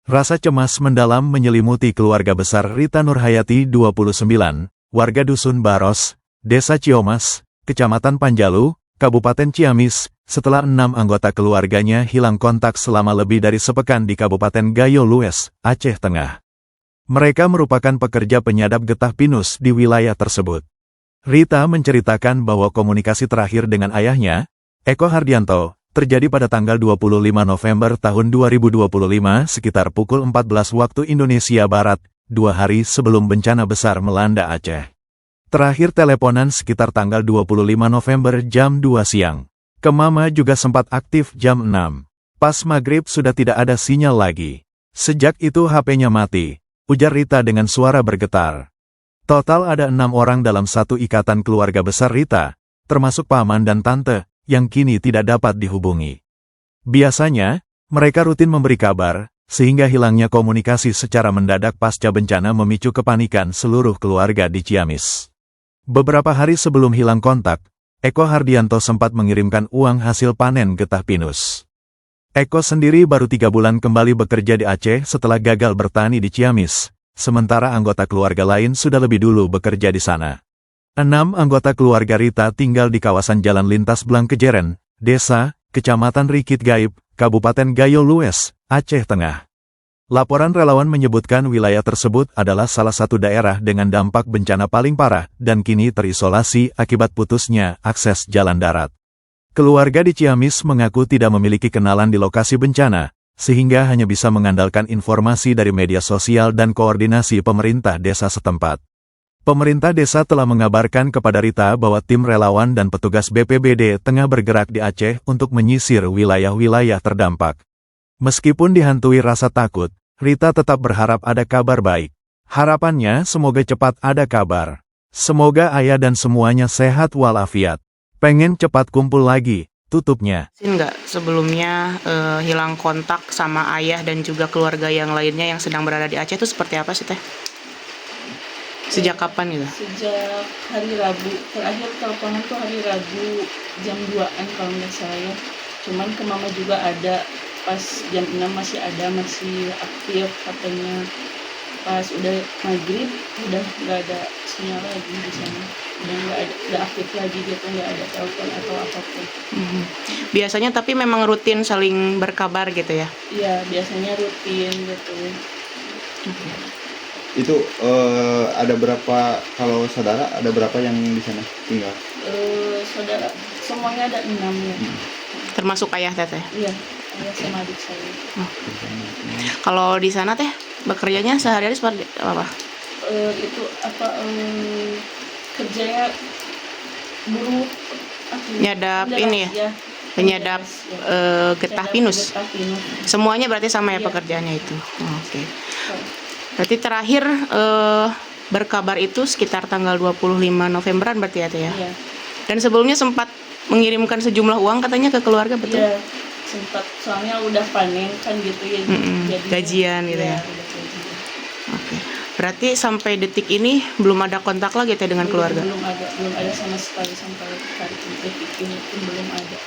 Rasa cemas mendalam menyelimuti keluarga besar Rita Nurhayati 29, warga Dusun Baros, Desa Ciomas, Kecamatan Panjalu, Kabupaten Ciamis, setelah 6 anggota keluarganya hilang kontak selama lebih dari sepekan di Kabupaten Gayo Lues, Aceh Tengah. Mereka merupakan pekerja penyadap getah pinus di wilayah tersebut. Rita menceritakan bahwa komunikasi terakhir dengan ayahnya, Eko Hardianto, terjadi pada tanggal 25 November tahun 2025 sekitar pukul 14 waktu Indonesia Barat, 2 hari sebelum bencana besar melanda Aceh. Terakhir teleponan sekitar tanggal 25 November jam 2 siang. Ke Mama juga sempat aktif jam 6. Pas maghrib sudah tidak ada sinyal lagi. Sejak itu HP-nya mati, ujar Rita dengan suara bergetar. Total ada 6 orang dalam satu ikatan keluarga besar Rita, termasuk paman dan tante, yang kini tidak dapat dihubungi. Biasanya, mereka rutin memberi kabar, sehingga hilangnya komunikasi secara mendadak pasca bencana memicu kepanikan seluruh keluarga di Ciamis. Beberapa hari sebelum hilang kontak, Eko Hardianto sempat mengirimkan uang hasil panen getah pinus. Eko sendiri baru 3 bulan kembali bekerja di Aceh setelah gagal bertani di Ciamis, sementara anggota keluarga lain sudah lebih dulu bekerja di sana. 6 anggota keluarga Rita tinggal di kawasan Jalan Lintas Blangkejeren, Desa, Kecamatan Rikit Gaib, Kabupaten Gayo Lues, Aceh Tengah. Laporan relawan menyebutkan wilayah tersebut adalah salah satu daerah dengan dampak bencana paling parah dan kini terisolasi akibat putusnya akses jalan darat. Keluarga di Ciamis mengaku tidak memiliki kenalan di lokasi bencana, sehingga hanya bisa mengandalkan informasi dari media sosial dan koordinasi pemerintah desa setempat. Pemerintah desa telah mengabarkan kepada Rita bahwa tim relawan dan petugas BPBD tengah bergerak di Aceh untuk menyisir wilayah-wilayah terdampak. Meskipun dihantui rasa takut, Rita tetap berharap ada kabar baik. Harapannya semoga cepat ada kabar. Semoga ayah dan semuanya sehat walafiat. Pengen cepat kumpul lagi, tutupnya. Enggak, sebelumnya hilang kontak sama ayah dan juga keluarga yang lainnya yang sedang berada di Aceh itu seperti apa sih Teh? Sejak kapan gitu? Sejak hari Rabu, terakhir teleponan tuh hari Rabu jam 2-an kalau nggak salah ya. Cuman ke Mama juga ada, pas jam 6 masih ada, masih aktif katanya. Pas udah maghrib, udah nggak ada sinyal lagi di sana. Udah nggak aktif lagi gitu, nggak ada telepon atau apapun. Biasanya tapi memang rutin saling berkabar gitu ya? Iya, biasanya rutin gitu. Itu ada berapa, kalau saudara ada berapa yang di sana tinggal? Saudara semuanya ada 6 ya. Termasuk ayah Teteh? Iya, ayah sama adik saya. Kalau di sana Teh, bekerjanya sehari-hari seperti apa? Itu apa, kerjanya buruh Nyadap ini ya? Penyadap getah pinus? Getah pinus. Semuanya berarti sama ya Iya. pekerjaannya itu? Oke. Berarti terakhir berkabar itu sekitar tanggal 25 Novemberan berarti ya Teh ya? Iya. Dan sebelumnya sempat mengirimkan sejumlah uang katanya ke keluarga, betul? Iya, sempat, soalnya udah panen kan gitu ya. Jadi Gajian gitu ya? Udah gajian. Oke. Berarti sampai detik ini belum ada kontak lagi Teh dengan keluarga? Belum ada sama sekali sampai hari detik ini pun belum ada.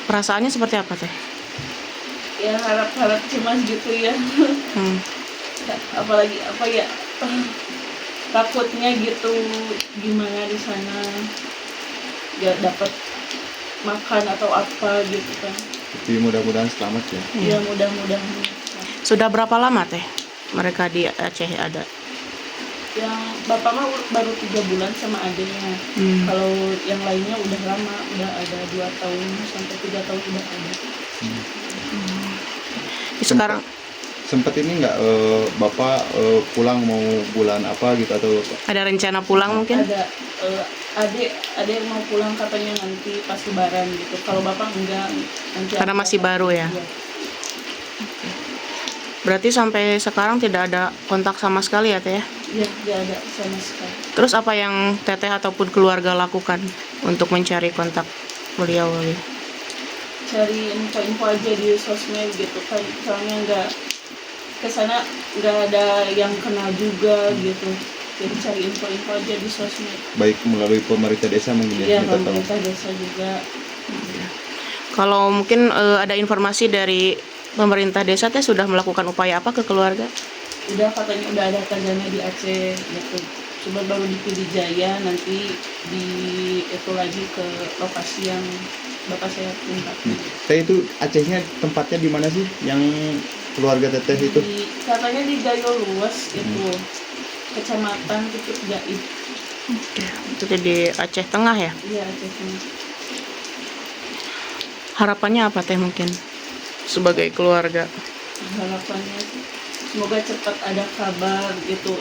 Perasaannya seperti apa Teh? Ya harap cemas gitu ya. Apalagi apa ya, takutnya gitu gimana di sana nggak dapat makan atau apa gitu kan. Tapi mudah-mudahan selamat ya. Ya mudah-mudahan. Sudah berapa lama Teh mereka di Aceh ada? Yang bapak mah baru 3 bulan sama adiknya. Kalau yang lainnya udah lama, udah ada 2 tahun sampai 3 tahun udah ada. Sekarang Sempet ini nggak bapak pulang mau bulan apa gitu atau ada rencana pulang mungkin? Ada adik yang mau pulang katanya nanti pas lebaran gitu. Kalau bapak enggak, nanti Karena masih baru ya? Iya. Berarti sampai sekarang tidak ada kontak sama sekali ya Teh ya? Iya, nggak ada sama sekali. Terus apa yang Teteh ataupun keluarga lakukan untuk mencari kontak beliau? Cari info-info aja di sosmed gitu kan, soalnya nggak kesana, nggak ada yang kenal juga gitu. Jadi cari info-info aja di sosmed. baik melalui pemerintah desa mungkin Iya, minta tahu. pemerintah desa juga. Kalau mungkin ada informasi dari pemerintah desa teh sudah melakukan upaya apa ke keluarga? Udah katanya udah ada tagana di Aceh gitu. Coba baru di Pidijaya, nanti di itu lagi ke lokasi yang bapak saya tempatkan. Teh itu Acehnya tempatnya di mana sih yang keluarga teteh itu? Katanya di Gayo Luas itu, kecamatan Bukit Gaib. Oke, itu di Aceh Tengah ya. Iya, Aceh Tengah. Harapannya apa teh mungkin sebagai keluarga? Harapannya semoga cepat ada kabar gitu,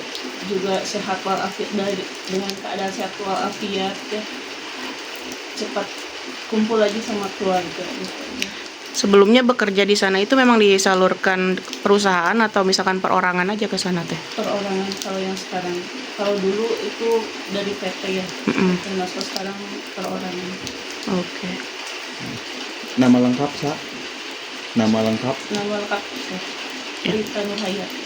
juga sehat walafiat, dengan keadaan sehat walafiat ya, cepat kumpul lagi sama keluarga gitu. Sebelumnya bekerja di sana itu memang disalurkan perusahaan atau misalkan perorangan aja ke sana teh? Perorangan kalau yang sekarang, kalau dulu itu dari PT ya, dan sekarang perorangan. Oke. Nama lengkap, Sa? Nama lengkap? Nama lengkap Rita Nurhayati.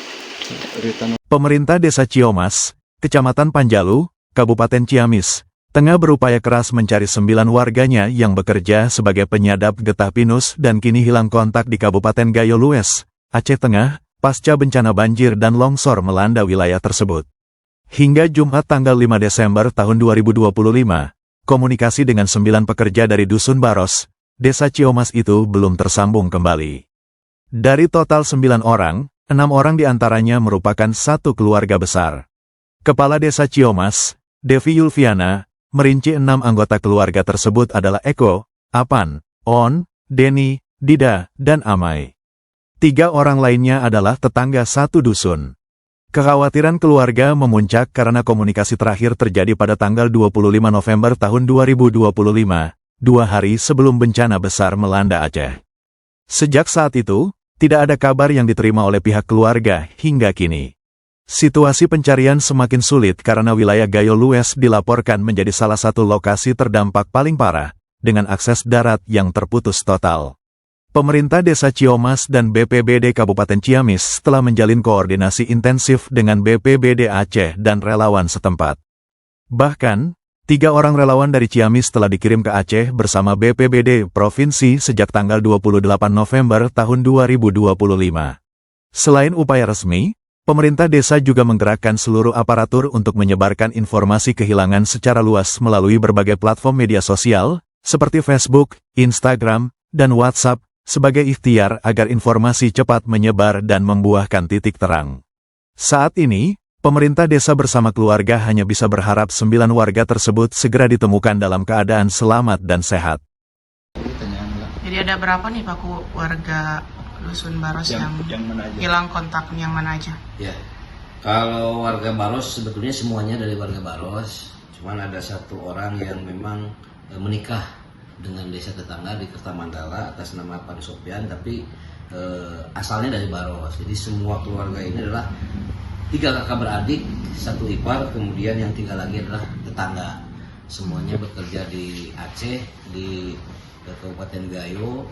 Rita Pemerintah Desa Ciomas, Kecamatan Panjalu, Kabupaten Ciamis, tengah berupaya keras mencari 9 warganya yang bekerja sebagai penyadap getah pinus dan kini hilang kontak di Kabupaten Gayo Luas, Aceh Tengah, pasca bencana banjir dan longsor melanda wilayah tersebut. Hingga Jumat tanggal 5 Desember tahun 2025, komunikasi dengan 9 pekerja dari Dusun Baros, Desa Ciomas itu belum tersambung kembali. Dari total 9 orang, 6 orang diantaranya merupakan satu keluarga besar. Kepala Desa Ciomas, Devi Yulviana, merinci 6 anggota keluarga tersebut adalah Eko, Apan, On, Deni, Dida, dan Amai. 3 orang lainnya adalah tetangga satu dusun. Kekhawatiran keluarga memuncak karena komunikasi terakhir terjadi pada tanggal 25 November tahun 2025, 2 hari sebelum bencana besar melanda Aceh. Sejak saat itu, tidak ada kabar yang diterima oleh pihak keluarga hingga kini. Situasi pencarian semakin sulit karena wilayah Gayo Luas dilaporkan menjadi salah satu lokasi terdampak paling parah, dengan akses darat yang terputus total. Pemerintah Desa Ciomas dan BPBD Kabupaten Ciamis telah menjalin koordinasi intensif dengan BPBD Aceh dan relawan setempat. Bahkan, 3 orang relawan dari Ciamis telah dikirim ke Aceh bersama BPBD Provinsi sejak tanggal 28 November tahun 2025. Selain upaya resmi, pemerintah desa juga menggerakkan seluruh aparatur untuk menyebarkan informasi kehilangan secara luas melalui berbagai platform media sosial, seperti Facebook, Instagram, dan WhatsApp, sebagai ikhtiar agar informasi cepat menyebar dan membuahkan titik terang. Saat ini, pemerintah desa bersama keluarga hanya bisa berharap 9 warga tersebut segera ditemukan dalam keadaan selamat dan sehat. Jadi ada berapa nih Pak warga Dusun Baros yang mana aja? hilang kontak, yang mana aja? Ya, kalau warga Baros sebetulnya semuanya dari warga Baros, cuman ada 1 orang yang memang menikah dengan desa tetangga di Kertamandala atas nama Pak Sopian, tapi asalnya dari Baros. Jadi semua keluarga ini adalah 3 kakak beradik, 1 ipar, kemudian yang 3 lagi adalah tetangga. Semuanya bekerja di Aceh, di Kabupaten Gayo.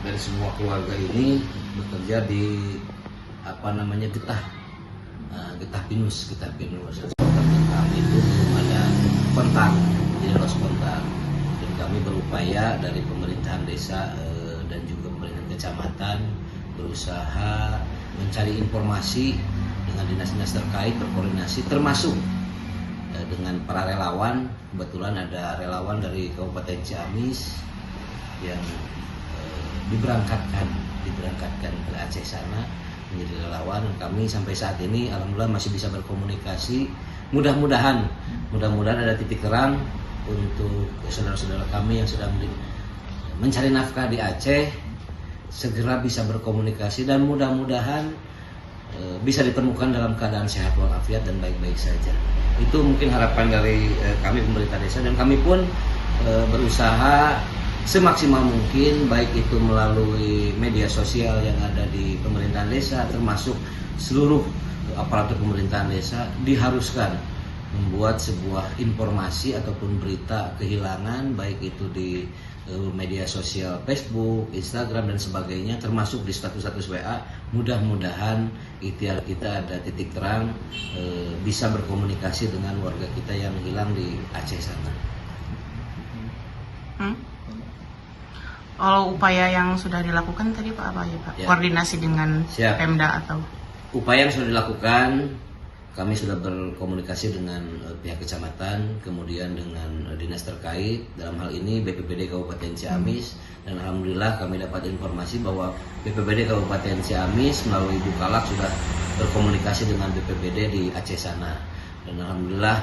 Dari semua keluarga ini bekerja di getah pinus. Kami itu belum ada kontak, tidak lost kontak. Dan kami berupaya dari pemerintahan desa dan juga pemerintahan kecamatan berusaha mencari informasi dengan dinas-dinas terkait, berkoordinasi termasuk dengan para relawan. Kebetulan ada relawan dari Kabupaten Ciamis yang diberangkatkan ke Aceh sana menjadi relawan. Kami sampai saat ini alhamdulillah masih bisa berkomunikasi. Mudah-mudahan ada titik terang untuk saudara-saudara kami yang sedang mencari nafkah di Aceh segera bisa berkomunikasi dan mudah-mudahan bisa ditemukan dalam keadaan sehat walafiat dan baik-baik saja. Itu mungkin harapan dari kami pemerintah desa, dan kami pun berusaha semaksimal mungkin, baik itu melalui media sosial yang ada di pemerintahan desa, termasuk seluruh aparatur pemerintahan desa diharuskan membuat sebuah informasi ataupun berita kehilangan, baik itu di media sosial Facebook, Instagram, dan sebagainya, termasuk di status-status WA. Mudah-mudahan ikhtiar kita ada titik terang, bisa berkomunikasi dengan warga kita yang hilang di Aceh sana. Kalau upaya yang sudah dilakukan tadi Pak apa ya Pak? Ya. Koordinasi dengan Siap. Pemda atau? Upaya yang sudah dilakukan, kami sudah berkomunikasi dengan pihak kecamatan, kemudian dengan dinas terkait, dalam hal ini BPBD Kabupaten Ciamis, dan alhamdulillah kami dapat informasi bahwa BPBD Kabupaten Ciamis melalui Bukalak sudah berkomunikasi dengan BPBD di Aceh sana. Dan alhamdulillah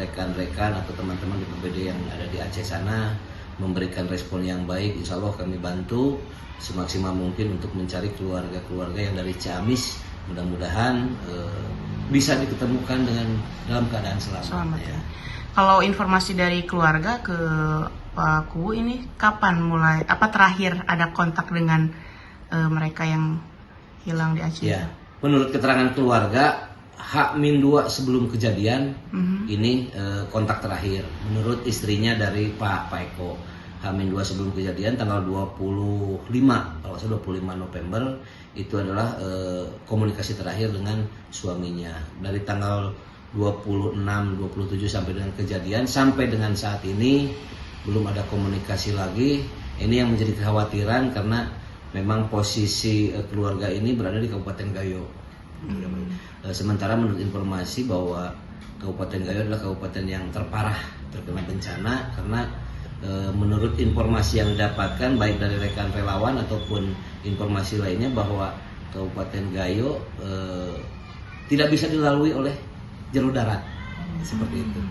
rekan-rekan atau teman-teman BPBD yang ada di Aceh sana memberikan respon yang baik. Insya Allah kami bantu semaksimal mungkin untuk mencari keluarga-keluarga yang dari Ciamis. Mudah-mudahan bisa diketemukan dalam keadaan selamat. Ya. Kalau informasi dari keluarga ke Pak Kubu ini kapan mulai terakhir ada kontak dengan mereka yang hilang di Aceh? Ya, menurut keterangan keluarga H-2 sebelum kejadian ini kontak terakhir. Menurut istrinya dari Pak Eko, H-2 sebelum kejadian tanggal 25, kalau saya 25 November itu adalah komunikasi terakhir dengan suaminya. Dari tanggal 26, 27 sampai dengan kejadian sampai dengan saat ini belum ada komunikasi lagi. Ini yang menjadi kekhawatiran karena memang posisi keluarga ini berada di Kabupaten Gayo. Sementara menurut informasi bahwa Kabupaten Gayo adalah kabupaten yang terparah terkena bencana karena menurut informasi yang didapatkan baik dari rekan relawan ataupun informasi lainnya bahwa Kabupaten Gayo tidak bisa dilalui oleh jalur darat seperti itu.